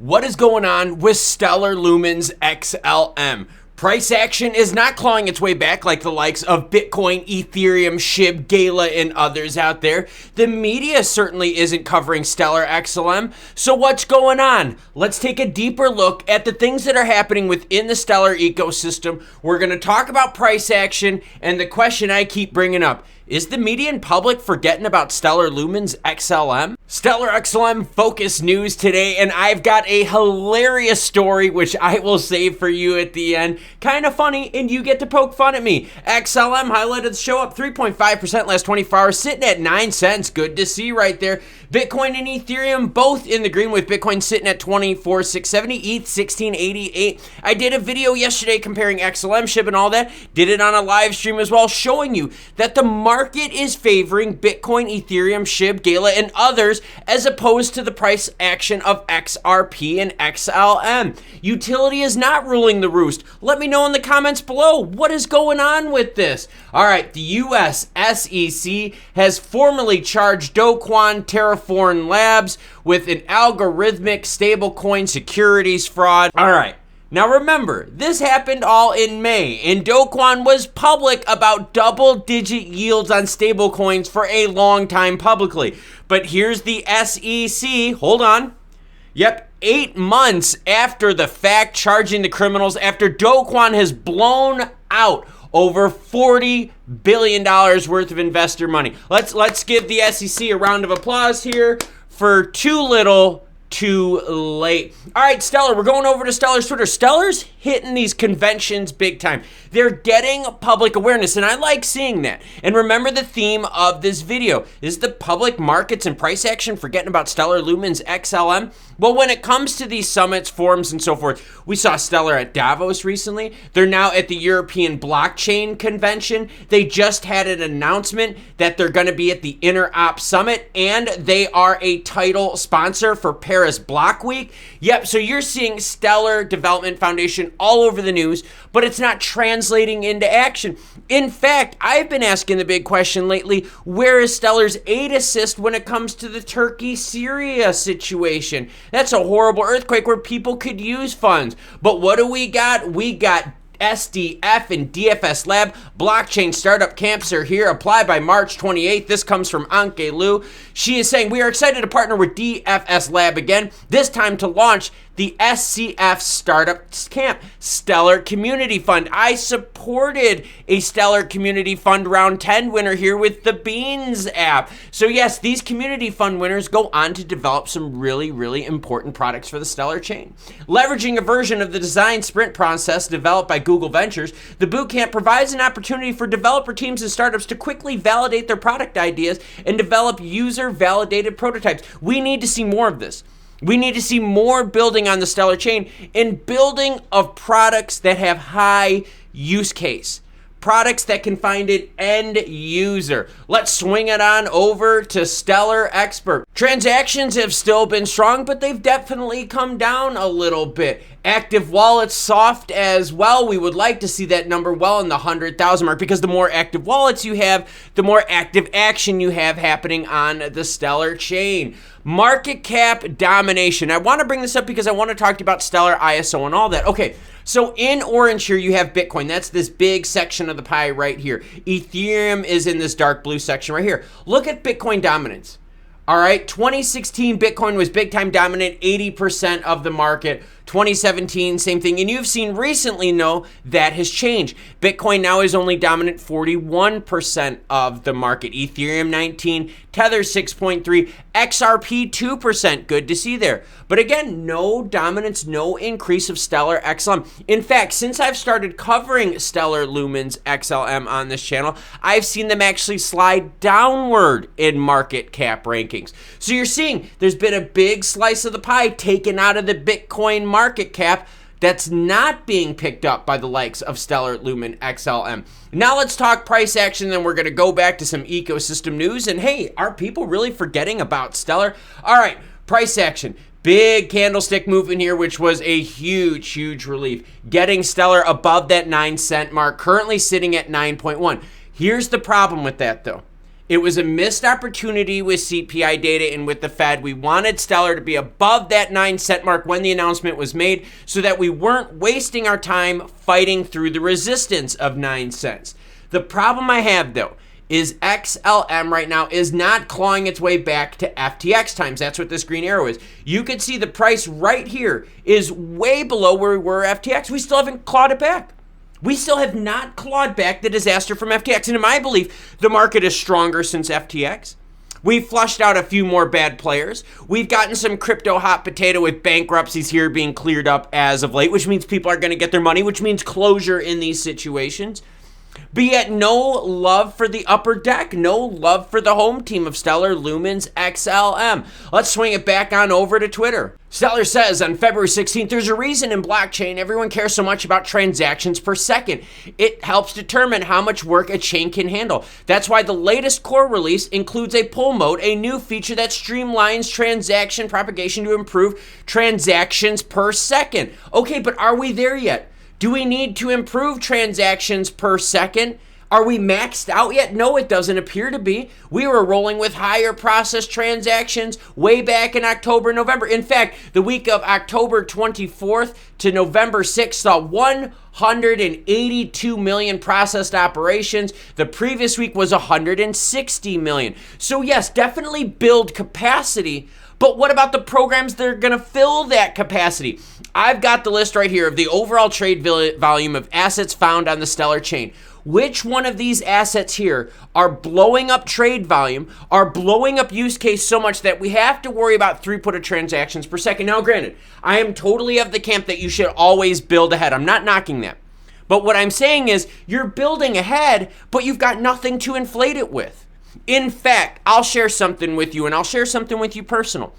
What is going on with Stellar Lumens XLM? Price action is not clawing its way back like the likes of Bitcoin, Ethereum, SHIB, Gala, and others out there. The media certainly isn't covering Stellar XLM. So what's going on? Let's take a deeper look at the things that are happening within the Stellar ecosystem. We're going to talk about price action, and the question I keep bringing up, is the media and public forgetting about Stellar Lumens XLM? Stellar XLM focus news today, and I've got a hilarious story which I will save for you at the end. Kind of funny, and you get to poke fun at me. XLM highlighted the show up 3.5% last 24 hours, sitting at 9 cents. Good to see right there. Bitcoin and Ethereum both in the green, with Bitcoin sitting at 24,670, ETH 1688. I did a video yesterday comparing XLM, SHIB, and all that. Did it on a live stream as well, showing you that the market is favoring Bitcoin, Ethereum, SHIB, Gala, and others as opposed to the price action of XRP and XLM. Utility is not ruling the roost. Let me know in the comments below, what is going on with this? All right, the US SEC has formally charged Kwon Terraform Labs with an algorithmic stablecoin securities fraud. All right. Now remember, this happened all in May, and Kwon was public about double-digit yields on stablecoins for a long time publicly. But here's the SEC, hold on. Yep, 8 months after the fact, charging the criminals after Kwon has blown out over $40 billion worth of investor money. Let's give the SEC a round of applause here for too little, too late. All right, Stellar, we're going over to Stellar's Twitter. Stellar's hitting these conventions big time. They're getting public awareness, and I like seeing that. And remember the theme of this video is the public markets and price action forgetting about Stellar Lumens XLM. Well, when it comes to these summits, forums, and so forth, we saw Stellar at Davos recently. They're now at the European Blockchain Convention. They just had an announcement that they're going to be at the Interop Summit, and they are a title sponsor for Paris Block Week. Yep, so you're seeing Stellar Development Foundation all over the news, but it's not translating into action. In fact, I've been asking the big question lately, where is Stellar's aid assist when it comes to the Turkey-Syria situation? That's a horrible earthquake where people could use funds. But what do we got? We got SDF and DFS Lab. Blockchain startup camps are here. Apply by March 28th. This comes from Anke Liu. She is saying, we are excited to partner with DFS Lab again, this time to launch the SCF Startup Camp Stellar Community Fund. I supported a Stellar Community Fund round 10 winner here with the Beans app. So yes, these community fund winners go on to develop some really, really important products for the Stellar chain. Leveraging a version of the design sprint process developed by Google Ventures, the bootcamp provides an opportunity for developer teams and startups to quickly validate their product ideas and develop user-validated prototypes. We need to see more of this. We need to see more building on the Stellar chain and building of products that have high use case. Products that can find an end user. Let's swing it on over to Stellar Expert. Transactions have still been strong, but they've definitely come down a little bit. Active wallets soft as well. We would like to see that number well in the 100,000 mark, because the more active wallets you have, the more active action you have happening on the Stellar chain. Market cap domination. I want to bring this up because I want to talk to you about Stellar ISO and all that. Okay, so in orange here, you have Bitcoin. That's this big section of the pie right here. Ethereum is in this dark blue section right here. Look at Bitcoin dominance. All right, 2016 Bitcoin was big time dominant, 80% of the market. 2017, same thing. And you've seen recently, no, that has changed. Bitcoin now is only dominant 41% of the market. Ethereum 19, Tether 6.3, XRP 2%. Good to see there. But again, no dominance, no increase of Stellar XLM. In fact, since I've started covering Stellar Lumens XLM on this channel, I've seen them actually slide downward in market cap rankings. So you're seeing there's been a big slice of the pie taken out of the Bitcoin market cap that's not being picked up by the likes of Stellar Lumen XLM. Now let's talk price action, then we're going to go back to some ecosystem news. And hey, are people really forgetting about Stellar? All right, price action. Big candlestick movement here, which was a huge, huge relief. Getting Stellar above that 9 cent mark, currently sitting at 9.1. Here's the problem with that though. It was a missed opportunity with CPI data and with the Fed. We wanted Stellar to be above that 9-cent mark when the announcement was made so that we weren't wasting our time fighting through the resistance of 9 cents. The problem I have, though, is XLM right now is not clawing its way back to FTX times. That's what this green arrow is. You can see the price right here is way below where we were FTX. We still haven't clawed it back. We still have not clawed back the disaster from FTX. And in my belief, the market is stronger since FTX. We've flushed out a few more bad players. We've gotten some crypto hot potato with bankruptcies here being cleared up as of late, which means people are going to get their money, which means closure in these situations. But yet no love for the upper deck, no love for the home team of Stellar Lumens XLM. Let's swing it back on over to Twitter. Stellar says on February 16th, there's a reason in blockchain everyone cares so much about transactions per second. It helps determine how much work a chain can handle. That's why the latest core release includes a pull mode, a new feature that streamlines transaction propagation to improve transactions per second. Okay, but are we there yet? Do we need to improve transactions per second? Are we maxed out yet? No, it doesn't appear to be. We were rolling with higher processed transactions way back in October, November. In fact, the week of October 24th to November 6th saw 182 million processed operations. The previous week was 160 million. So yes, definitely build capacity. But what about the programs that are going to fill that capacity? I've got the list right here of the overall trade volume of assets found on the Stellar chain. Which one of these assets here are blowing up trade volume, are blowing up use case so much that we have to worry about throughput of transactions per second? Now, granted, I am totally of the camp that you should always build ahead. I'm not knocking that. But what I'm saying is you're building ahead, but you've got nothing to inflate it with. In fact, I'll share something with you, and I'll share something with you personal.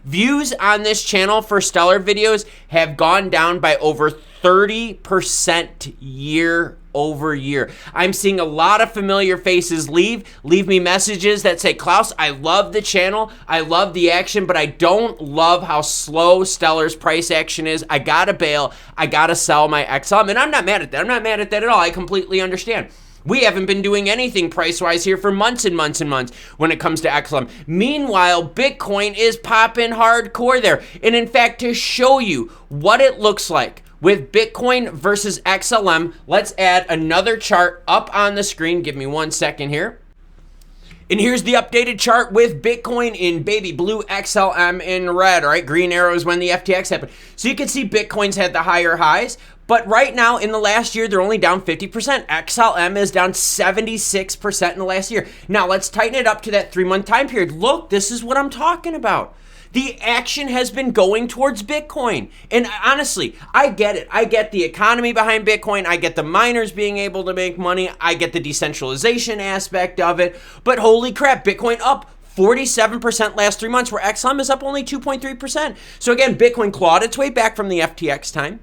Views on this channel for Stellar videos have gone down by over 30% year over year. I'm seeing a lot of familiar faces leave me messages that say, Klaus, I love the channel, I love the action, but I don't love how slow Stellar's price action is. I gotta bail, I gotta sell my XLM, and I'm not mad at that. I'm not mad at that at all. I completely understand. We haven't been doing anything price-wise here for months and months and months when it comes to XLM. Meanwhile, Bitcoin is popping hardcore there. And in fact, to show you what it looks like with Bitcoin versus XLM, let's add another chart up on the screen. Give me 1 second here. And here's the updated chart with Bitcoin in baby blue, XLM in red, all right? Green arrows when the FTX happened. So you can see Bitcoin's had the higher highs, but right now in the last year, they're only down 50%. XLM is down 76% in the last year. Now let's tighten it up to that 3-month time period. Look, this is what I'm talking about. The action has been going towards Bitcoin. And honestly, I get it. I get the economy behind Bitcoin. I get the miners being able to make money. I get the decentralization aspect of it. But holy crap, Bitcoin up 47% last 3 months, where XLM is up only 2.3%. So again, Bitcoin clawed its way back from the FTX time.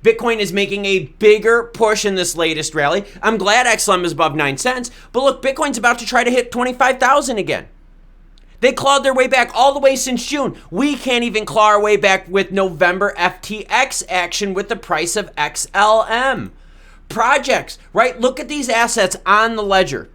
Bitcoin is making a bigger push in this latest rally. I'm glad XLM is above 9 cents, but look, Bitcoin's about to try to hit 25,000 again. They clawed their way back all the way since June. We can't even claw our way back with November FTX action with the price of XLM. Projects, right? Look at these assets on the ledger.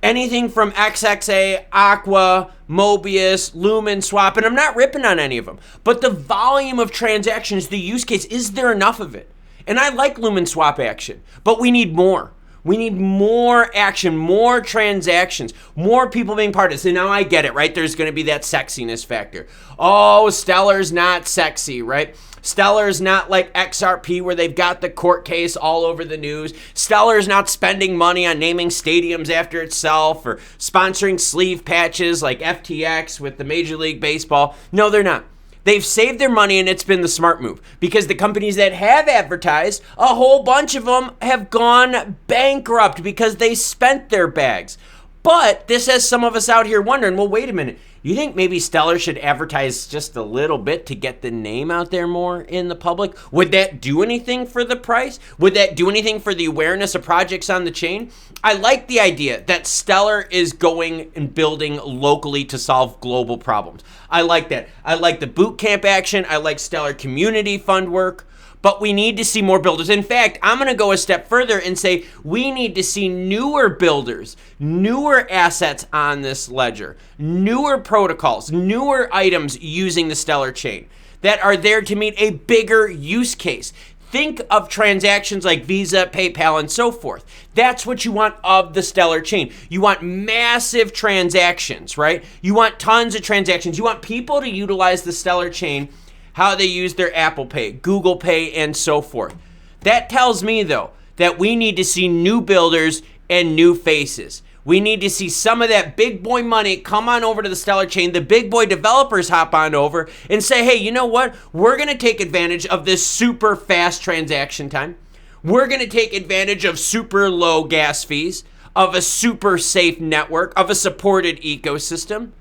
Anything from XXA, Aqua, Mobius, Lumen, Swap, and I'm not ripping on any of them, but the volume of transactions, the use case, is there enough of it? And I like Lumen Swap action, but we need more. We need more action, more transactions, more people being part of this. And now I get it, right? There's going to be that sexiness factor. Oh, Stellar's not sexy, right? Stellar's not like XRP where they've got the court case all over the news. Stellar's not spending money on naming stadiums after itself or sponsoring sleeve patches like FTX with the Major League Baseball. No, they're not. They've saved their money, and it's been the smart move because the companies that have advertised, a whole bunch of them have gone bankrupt because they spent their bags. But this has some of us out here wondering, well, wait a minute. You think maybe Stellar should advertise just a little bit to get the name out there more in the public? Would that do anything for the price? Would that do anything for the awareness of projects on the chain? I like the idea that Stellar is going and building locally to solve global problems. I like that. I like the boot camp action. I like Stellar community fund work. But we need to see more builders. In fact, I'm going to go a step further and say we need to see newer builders, newer assets on this ledger, newer protocols, newer items using the Stellar chain that are there to meet a bigger use case. Think of transactions like Visa, PayPal, and so forth. That's what you want of the Stellar chain. You want massive transactions, right? You want tons of transactions. You want people to utilize the Stellar chain how they use their Apple Pay, Google Pay, and so forth. That tells me, though, that we need to see new builders and new faces. We need to see some of that big boy money come on over to the Stellar chain. The big boy developers hop on over and say, hey, you know what? We're going to take advantage of this super fast transaction time. We're going to take advantage of super low gas fees, of a super safe network, of a supported ecosystem.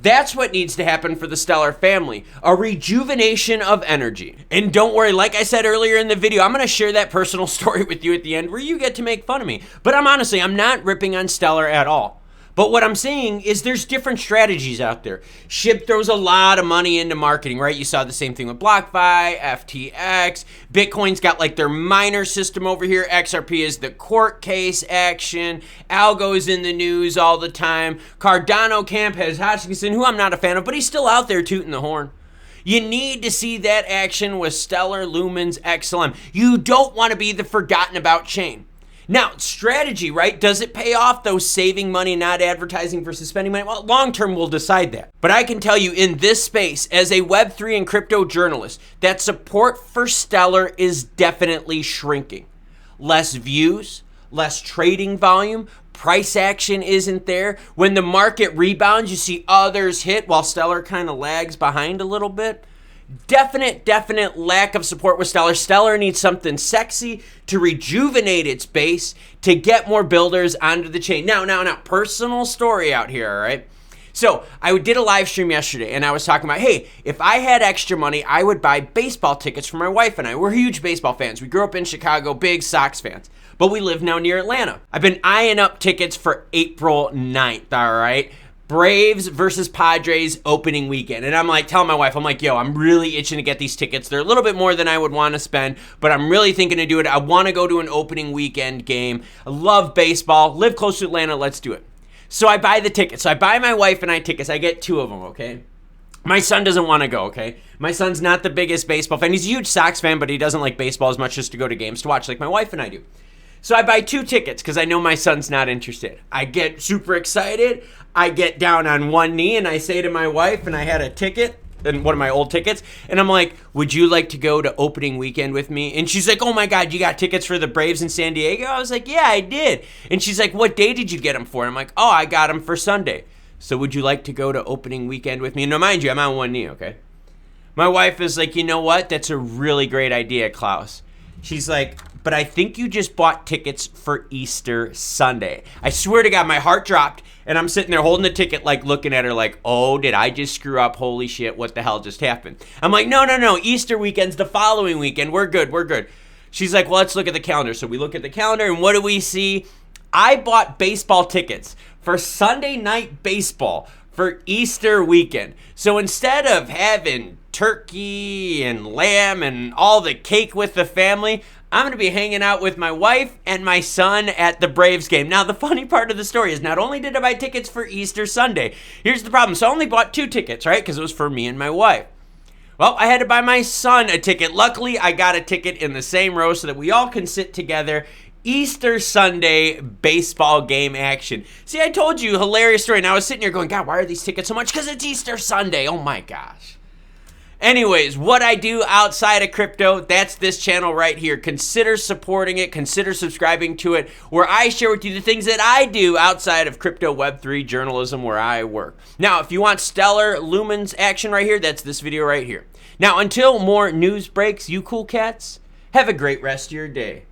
That's what needs to happen for the Stellar family, a rejuvenation of energy. And don't worry, like I said earlier in the video, I'm going to share that personal story with you at the end where you get to make fun of me. But I'm not ripping on Stellar at all. But what I'm saying is there's different strategies out there. SHIB throws a lot of money into marketing, right? You saw the same thing with BlockFi, FTX. Bitcoin's got like their miner system over here. XRP is the court case action. Algo's in the news all the time. Cardano camp has Hutchinson, who I'm not a fan of, but he's still out there tooting the horn. You need to see that action with Stellar Lumens XLM. You don't want to be the forgotten about chain. Now, strategy, right? Does it pay off, though, saving money, not advertising versus spending money? Well, long term, we'll decide that. But I can tell you in this space, as a Web3 and crypto journalist, that support for Stellar is definitely shrinking. Less views, less trading volume, price action isn't there. When the market rebounds, you see others hit while Stellar kind of lags behind a little bit. Definite lack of support with Stellar. Stellar needs something sexy to rejuvenate its base, to get more builders onto the chain. Now, personal story out here, all right? So I did a live stream yesterday and I was talking about, hey, if I had extra money, I would buy baseball tickets for my wife and I. We're huge baseball fans. We grew up in Chicago, big Sox fans, but we live now near Atlanta. I've been eyeing up tickets for April 9th, all right? Braves versus Padres opening weekend. And I'm like, telling my wife, I'm like, yo, I'm really itching to get these tickets. They're a little bit more than I would want to spend, but I'm really thinking to do it. I want to go to an opening weekend game. I love baseball, live close to Atlanta, let's do it. So I buy the tickets. So I buy my wife and I tickets. I get 2 of them, okay? My son doesn't want to go, okay? My son's not the biggest baseball fan. He's a huge Sox fan, but he doesn't like baseball as much as to go to games to watch like my wife and I do. So I buy 2 tickets because I know my son's not interested. I get super excited. I get down on one knee and I say to my wife, and I had a ticket, and one of my old tickets, and I'm like, would you like to go to opening weekend with me? And she's like, oh my God, you got tickets for the Braves in San Diego? I was like, yeah, I did. And she's like, what day did you get them for? And I'm like, oh, I got them for Sunday. So would you like to go to opening weekend with me? And now, mind you, I'm on one knee, okay? My wife is like, you know what? That's a really great idea, Klaus. She's like, but I think you just bought tickets for Easter Sunday. I swear to God, my heart dropped, and I'm sitting there holding the ticket, like looking at her like, oh, did I just screw up? Holy shit, what the hell just happened? I'm like, no, Easter weekend's the following weekend. We're good. She's like, well, let's look at the calendar. So we look at the calendar, and what do we see? I bought baseball tickets for Sunday night baseball for Easter weekend. So instead of having turkey and lamb and all the cake with the family, I'm going to be hanging out with my wife and my son at the Braves game. Now, the funny part of the story is not only did I buy tickets for Easter Sunday, here's the problem. So I only bought 2 tickets, right? Because it was for me and my wife. Well, I had to buy my son a ticket. Luckily, I got a ticket in the same row so that we all can sit together. Easter Sunday baseball game action. See, I told you, hilarious story. And I was sitting here going, God, why are these tickets so much? Because it's Easter Sunday. Oh my gosh. Anyways, what I do outside of crypto, that's this channel right here. Consider supporting it. Consider subscribing to it, where I share with you the things that I do outside of crypto Web3 journalism where I work. Now, if you want Stellar Lumens action right here, that's this video right here. Now, until more news breaks, you cool cats, have a great rest of your day.